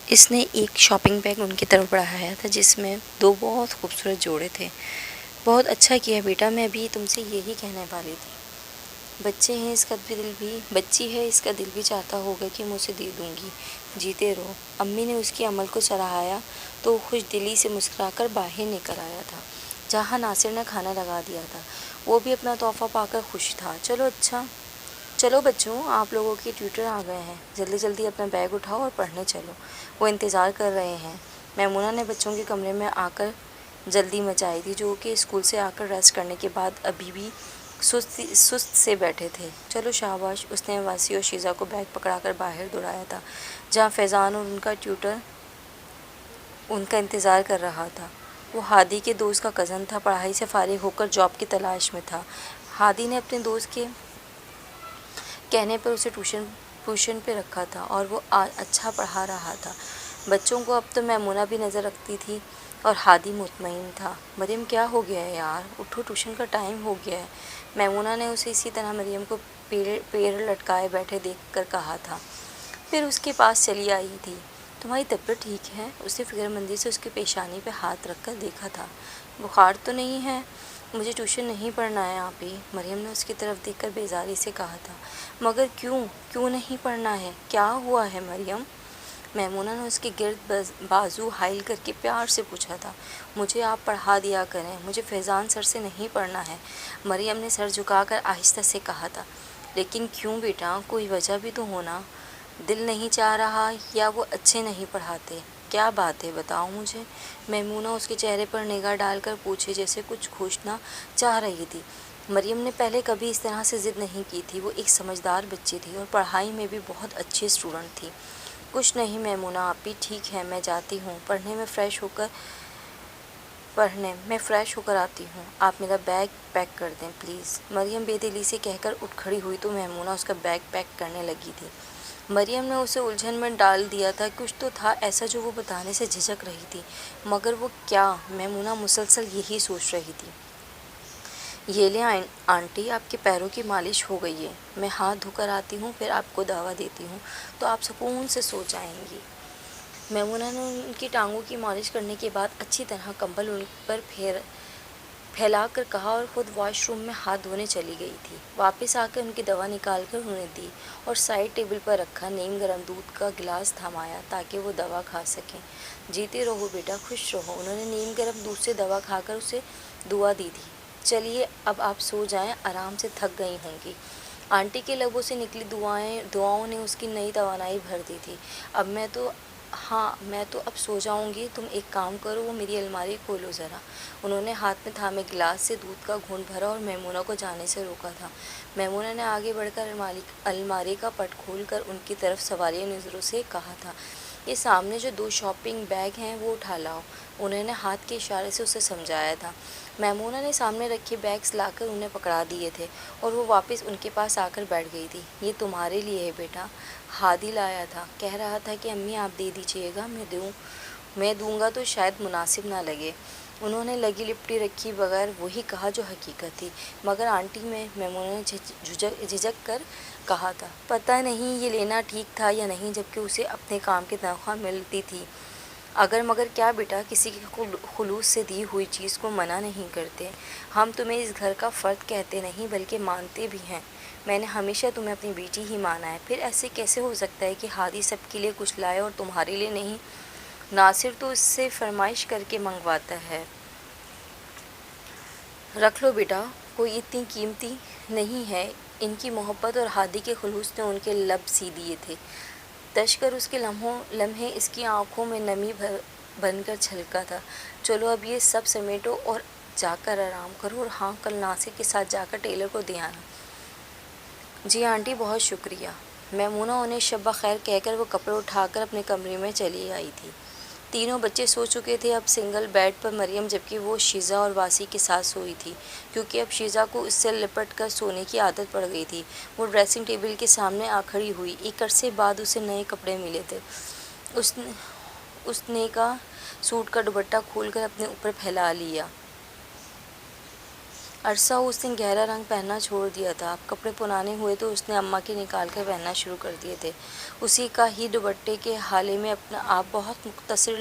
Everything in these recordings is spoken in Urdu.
اس نے ایک شاپنگ بیگ ان کی طرف بڑھایا تھا جس میں 2 بہت خوبصورت جوڑے تھے۔ بہت اچھا کیا بیٹا، میں بھی تم سے یہی کہنے والی تھی۔ بچے ہیں اس کا دل بھی بچی ہے، اس کا دل بھی چاہتا ہوگا کہ میں اسے دے دوں گی۔ جیتے رہو۔ امی نے اس کے عمل کو سراہایا تو وہ خوش دلی سے مسکرا کر باہر نکل آیا تھا جہاں ناصر نے کھانا لگا دیا تھا۔ وہ بھی اپنا تحفہ پا کر خوش تھا۔ چلو بچوں، آپ لوگوں کے ٹیوٹر آ گئے ہیں، جلدی جلدی اپنا بیگ اٹھاؤ اور پڑھنے چلو، وہ انتظار کر رہے ہیں۔ میمونہ نے بچوں کے کمرے میں آ کر جلدی مچائی تھی، جو کہ اسکول سے آ کر ریسٹ کرنے کے بعد ابھی بھی سست سے بیٹھے تھے۔ چلو شاباش، اس نے واسی اور شیزا کو بیگ پکڑا کر باہر دوڑایا تھا جہاں فیضان اور ان کا ٹیوٹر ان کا انتظار کر رہا تھا۔ وہ ہادی کے دوست کا کزن تھا، پڑھائی سے فارغ ہو کر جاب کی تلاش میں تھا۔ ہادی نے اپنے دوست کے کہنے پر اسے ٹیوشن پہ رکھا تھا اور وہ اچھا پڑھا رہا تھا۔ بچوں کو اب تو میمونہ بھی نظر رکھتی تھی اور ہادی مطمئن تھا۔ مریم کیا ہو گیا ہے یار، اٹھو، ٹیوشن کا ٹائم ہو گیا ہے، میمونہ نے اسے اسی طرح مریم کو پیر لٹکائے بیٹھے دیکھ کر کہا تھا۔ پھر اس کے پاس چلی آئی تھی۔ تمہاری طبیعت ٹھیک ہے؟ اس نے فکر مندی سے اس کی پیشانی پہ ہاتھ رکھ کر دیکھا تھا۔ بخار تو نہیں ہے؟ مجھے ٹیوشن نہیں پڑھنا ہے آپی، مریم نے اس کی طرف دیکھ کر بیزاری سے کہا تھا۔ مگر کیوں نہیں پڑھنا ہے؟ کیا ہوا ہے مریم؟ میمونہ نے اس کے گرد بازو حائل کر کے پیار سے پوچھا تھا۔ مجھے آپ پڑھا دیا کریں، مجھے فیضان سر سے نہیں پڑھنا ہے، مریم نے سر جھکا کر آہستہ سے کہا تھا۔ لیکن کیوں بیٹا، کوئی وجہ بھی تو ہونا، دل نہیں چاہ رہا یا وہ اچھے نہیں پڑھاتے؟ کیا بات ہے بتاؤ مجھے، میمونہ اس کے چہرے پر نگاہ ڈال کر پوچھے جیسے کچھ پوچھنا چاہ رہی تھی۔ مریم نے پہلے کبھی اس طرح سے ضد نہیں کی تھی، وہ ایک سمجھدار بچی تھی اور پڑھائی میں بھی بہت اچھی اسٹوڈنٹ تھی۔ کچھ نہیں میمونہ آپی، ٹھیک ہے، میں جاتی ہوں پڑھنے، میں فریش ہو کر آتی ہوں، آپ میرا بیگ پیک کر دیں پلیز، مریم بے دلی سے کہہ کر اٹھ کھڑی ہوئی تو میمونہ اس کا بیگ پیک کرنے لگی تھی۔ مریم نے اسے الجھن میں ڈال دیا تھا، کچھ تو تھا ایسا جو وہ بتانے سے جھجک رہی تھی، مگر وہ کیا؟ میمونہ مسلسل یہی سوچ رہی تھی۔ یہ لیں آنٹی، آپ کے پیروں کی مالش ہو گئی ہے، میں ہاتھ دھو کر آتی ہوں، پھر آپ کو دوا دیتی ہوں تو آپ سکون سے سو جائیں گی۔ میمونہ نے ان کی ٹانگوں کی مالش کرنے کے بعد اچھی طرح کمبل ان پر پھیلا کر کہا اور خود واش روم میں ہاتھ دھونے چلی گئی تھی۔ واپس آ کر ان کی دوا نکال کر انہیں دی اور سائڈ ٹیبل پر رکھا نیم گرم دودھ کا گلاس تھمایا تاکہ وہ دوا کھا سکیں۔ جیتے رہو بیٹا، خوش رہو، انہوں نے نیم گرم دودھ سے دوا کھا کر اسے دعا دی تھی۔ چلیے اب آپ سو جائیں، آرام سے تھک گئی ہوں گی۔ آنٹی کے لبوں سے نکلی دعاؤں نے اس کی نئی توانائی بھر دی تھی۔ میں تو اب سو جاؤں گی، تم ایک کام کرو، وہ میری الماری کھولو ذرا۔ انہوں نے ہاتھ میں تھامے گلاس سے دودھ کا گھونٹ بھرا اور میمونہ کو جانے سے روکا تھا۔ میمونہ نے آگے بڑھ کر الماری کا پٹ کھول کر ان کی طرف سوالیہ نظروں سے کہا تھا، یہ سامنے جو 2 شاپنگ بیگ ہیں وہ اٹھا لاؤ، انہوں نے ہاتھ کے اشارے سے اسے سمجھایا تھا۔ میمونہ نے سامنے رکھے بیگز لا کر انہیں پکڑا دیے تھے اور وہ واپس ان کے پاس آ کر بیٹھ گئی تھی۔ یہ تمہارے لیے ہے بیٹا، ہادی لایا تھا، کہہ رہا تھا کہ امی آپ دے دیجیے گا، میں دوں گا تو شاید مناسب نہ لگے، انہوں نے لگی لپٹی رکھی بغیر وہی کہا جو حقیقت تھی۔ مگر آنٹی، میمونہ نے جھجک کر کہا تھا، پتہ نہیں یہ لینا ٹھیک تھا یا نہیں، جبکہ اسے اپنے کام کی تنخواہ ملتی تھی۔ مگر کیا بیٹا، کسی کے خلوص سے دی ہوئی چیز کو منع نہیں کرتے، ہم تمہیں اس گھر کا فرد کہتے نہیں بلکہ مانتے بھی ہیں، میں نے ہمیشہ تمہیں اپنی بیٹی ہی مانا ہے، پھر ایسے کیسے ہو سکتا ہے کہ ہادی سب کے لیے کچھ لائے اور تمہارے لیے نہیں؟ ناصر تو اس سے فرمائش کر کے منگواتا ہے۔ رکھ لو بیٹا، کوئی اتنی قیمتی نہیں ہے۔ ان کی محبت اور ہادی کے خلوص نے ان کے لب سی دیے تھے۔ تشکر اس کے لمحے اس کی آنکھوں میں نمی بن کر چھلکا تھا۔ چلو اب یہ سب سمیٹو اور جا کر آرام کرو، اور ہاں، کل ناصر کے ساتھ جا کر ٹیلر کو دے آنا۔ جی آنٹی، بہت شکریہ۔ میمونہ انہیں شب بخیر کہہ کر وہ کپڑے اٹھا کر اپنے کمرے میں چلی آئی تھی۔ تینوں بچے سو چکے تھے اب سنگل بیڈ پر مریم، جبکہ وہ شیزا اور واسی کے ساتھ سوئی تھی، کیونکہ اب شیزا کو اس سے لپٹ کر سونے کی عادت پڑ گئی تھی۔ وہ ڈریسنگ ٹیبل کے سامنے آ کھڑی ہوئی، ایک عرصے بعد اسے نئے کپڑے ملے تھے۔ اس نے کا سوٹ کا دوپٹہ کھول کر اپنے اوپر پھیلا لیا۔ عرصہ اس نے گہرا رنگ پہننا چھوڑ دیا تھا، اب کپڑے پرانے ہوئے تو اس نے اماں کے نکال کر پہننا شروع کر دیے تھے۔ اسی کا ہی دوپٹے کے حالے میں اپنا آپ بہت مختصر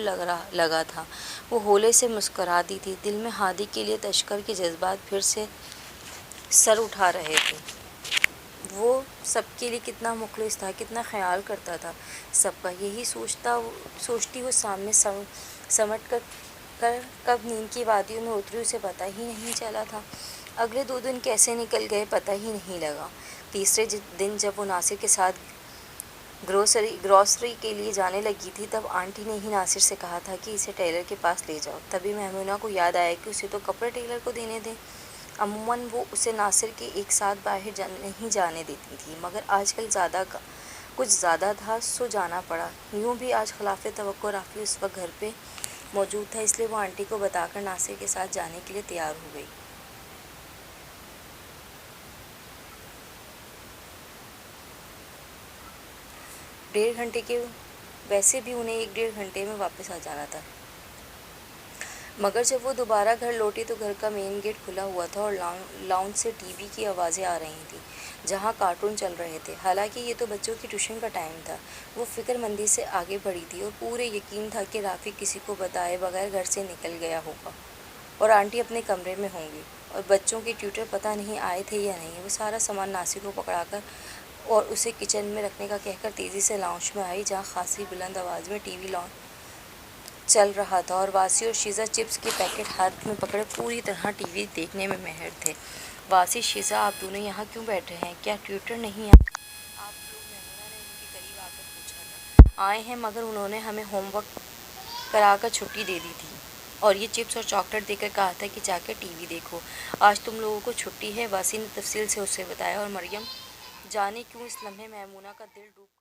لگا تھا۔ وہ ہولے سے مسکراتی تھی، دل میں ہادی کے لیے تشکر کے جذبات پھر سے سر اٹھا رہے تھے۔ وہ سب کے لیے کتنا مخلص تھا، کتنا خیال کرتا تھا سب کا، یہی سوچتی وہ سامنے سمٹ کر کب نیند کی وادیوں میں اتری اسے پتہ ہی نہیں چلا تھا۔ اگلے 2 دن کیسے نکل گئے پتہ ہی نہیں لگا۔ تیسرے دن جب وہ ناصر کے ساتھ گروسری کے لیے جانے لگی تھی تب آنٹی نے ہی ناصر سے کہا تھا کہ اسے ٹیلر کے پاس لے جاؤ۔ تبھی میمونہ کو یاد آیا کہ اسے تو کپڑے ٹیلر کو دینے تھے۔ عموماً وہ اسے ناصر کے ایک ساتھ باہر نہیں جانے دیتی تھی، مگر آج کل کچھ زیادہ تھا سو جانا پڑا۔ یوں بھی آج خلاف توقع رافی اس وقت گھر پہ موجود تھا، اس لیے وہ آنٹی کو بتا کر ناصر کے ساتھ جانے کے لیے تیار ہو گئی۔ 1.5 گھنٹے کے ویسے بھی انہیں 1.5 گھنٹے میں واپس آ جانا تھا، مگر جب وہ دوبارہ گھر لوٹی تو گھر کا مین گیٹ کھلا ہوا تھا اور لاؤنج سے ٹی وی کی آوازیں آ رہی تھیں جہاں کارٹون چل رہے تھے۔ حالانکہ یہ تو بچوں کی ٹیوشن کا ٹائم تھا۔ وہ فکر مندی سے آگے بڑھی تھی اور پورے یقین تھا کہ رافی کسی کو بتائے بغیر گھر سے نکل گیا ہوگا اور آنٹی اپنے کمرے میں ہوں گی اور بچوں کے ٹیوٹر پتہ نہیں آئے تھے یا نہیں۔ وہ سارا سامان ناصر کو پکڑا کر اور اسے کچن میں رکھنے کا کہہ کر تیزی سے لاؤنج میں آئی جہاں خاصی بلند آواز میں ٹی وی چل رہا تھا اور واسی اور شیزہ چپس کے پیکٹ ہاتھ میں پکڑے پوری طرح ٹی وی دیکھنے میں ماہر تھے۔ واسی، شیزہ آپ دونوں یہاں کیوں بیٹھے ہیں؟ کیا ٹیوٹر نہیں آپ لوگ؟ میمونہ نے ان کے قریب آ کر پوچھا تھا۔ آئے ہیں مگر انہوں نے ہمیں ہوم ورک کرا کر چھٹی دے دی تھی اور یہ چپس اور چاکلیٹ دے کر کہا تھا کہ جا کر ٹی وی دیکھو۔ آج تم لوگوں کو چھٹی ہے، واسی نے تفصیل سے اسے بتایا اور مریم جانے کیوں اس لمحے میمونہ کا دل ڈوب